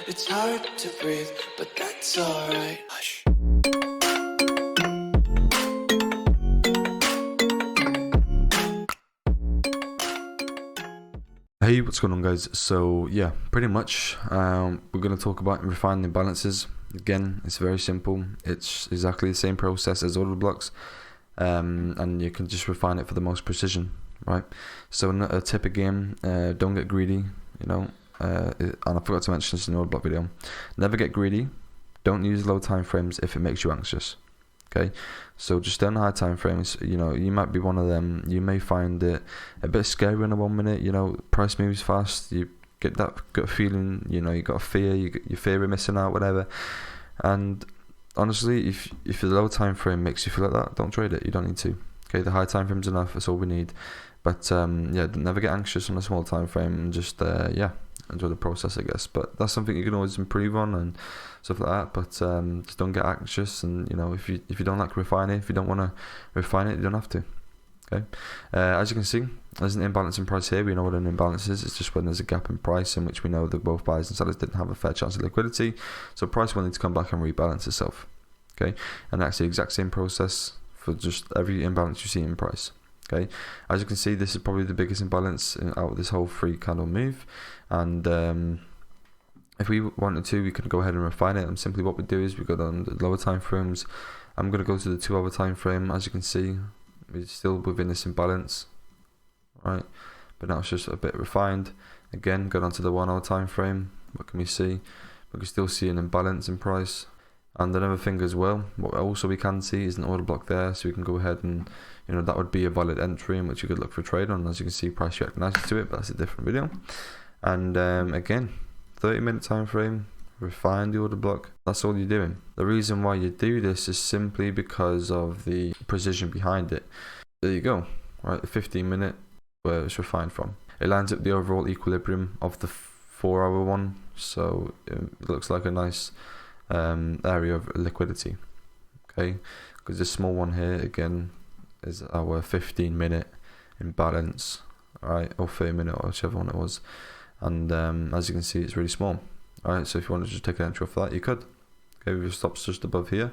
It's hard to breathe, but that's alright. Hush. Hey, what's going on, guys? So yeah, pretty much we're going to talk about refining imbalances. Again, it's very simple. It's exactly the same process as order blocks, and you can just refine it for the most precision, right? So a tip again, don't get greedy, and I forgot to mention this in the order block video. Never get greedy. Don't use low time frames if it makes you anxious. Okay, so just stay on high time frames. You might be one of them. You may find it a bit scary in a 1 minute. Price moves fast. You get that gut feeling. You got a fear. You fear of missing out, whatever. And honestly, if the low time frame makes you feel like that, don't trade it. You don't need to. Okay, the high time frame's enough. That's all we need. But never get anxious on a small time frame, and just enjoy the process, I guess. But that's something you can always improve on and stuff like that. But just don't get anxious, and if you don't like refining, if you don't want to refine it, you don't have to. Okay. As you can see, there's an imbalance in price here. We know what an imbalance is. It's just when there's a gap in price in which we know that both buyers and sellers didn't have a fair chance of liquidity, so price will need to come back and rebalance itself. Okay, and that's the exact same process for just every imbalance you see in price. Okay, as you can see, this is probably the biggest imbalance out of this whole 3 candle move, and if we wanted to, we could go ahead and refine it. And simply what we do is we go down the lower time frames. I'm going to go to the 2 hour time frame. As you can see, we're still within this imbalance, right? But now it's just a bit refined. Again, go down to the 1 hour time frame. What can we see? We can still see an imbalance in price. And another thing as well, what also we can see is an order block there, so we can go ahead and that would be a valid entry in which you could look for a trade on. As you can see, price reacting nicely to it, but that's a different video. And again, 30-minute time frame, refine the order block. That's all you're doing. The reason why you do this is simply because of the precision behind it. There you go, right? The 15-minute where it's refined from. It lines up the overall equilibrium of the 4 hour one, so it looks like a nice area of liquidity. Okay, because this small one here again is our 15-minute imbalance, right, or 30-minute, or whichever one it was. And as you can see, it's really small. Alright, so if you want to just take an entry off that, you could. Okay, if it stops just above here,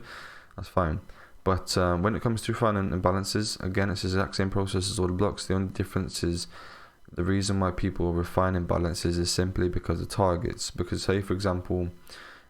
that's fine. But when it comes to refining imbalances, again, it's the exact same process as order blocks. The only difference is the reason why people refine imbalances is simply because of targets. Because say, for example,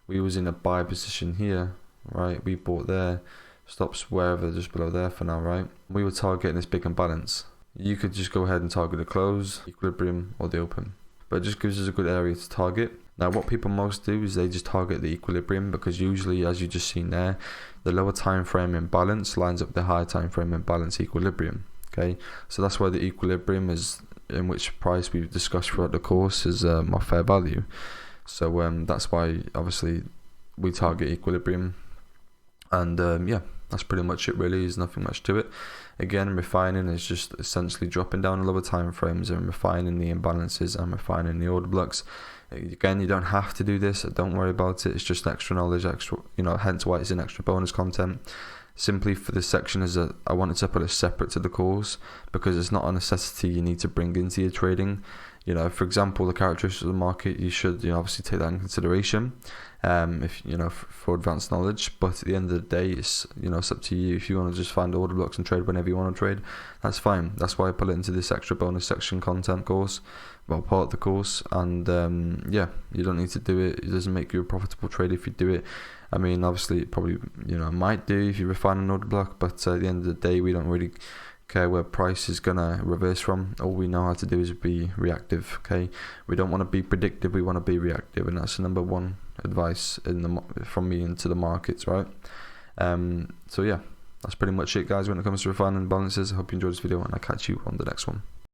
we was in a buy position here, right? We bought there, stops wherever, just below there for now, right? We were targeting this big imbalance. You could just go ahead and target the close, equilibrium, or the open. But it just gives us a good area to target. Now, what people most do is they just target the equilibrium, because usually, as you just seen there, the lower time frame imbalance lines up the higher time frame imbalance equilibrium. Okay, so that's why the equilibrium is in which price we've discussed throughout the course is my fair value. So that's why obviously we target equilibrium, and that's pretty much it. Really, there's nothing much to it. Again, refining is just essentially dropping down the lower time frames and refining the imbalances and refining the order blocks. Again, you don't have to do this. Don't worry about it. It's just extra knowledge, extra, hence why it's an extra bonus content. Simply for this section is that I wanted to put it separate to the course, because it's not a necessity you need to bring into your trading. For example, the characteristics of the market, you should obviously take that in consideration if for advanced knowledge. But at the end of the day, it's it's up to you. If you want to just find order blocks and trade whenever you want to trade, that's fine. That's why I put it into this extra bonus section content course, well, part of the course. And you don't need to do it. It doesn't make you a profitable trader if you do it. I mean, obviously it probably might do if you refine an order block, but at the end of the day, we don't really care where price is gonna reverse from. All we know how to do is be reactive. Okay, we don't want to be predictive, we want to be reactive, and that's the number one advice from me into the markets, right? So yeah, that's pretty much it, guys, when it comes to refining balances. I hope you enjoyed this video, and I'll catch you on the next one.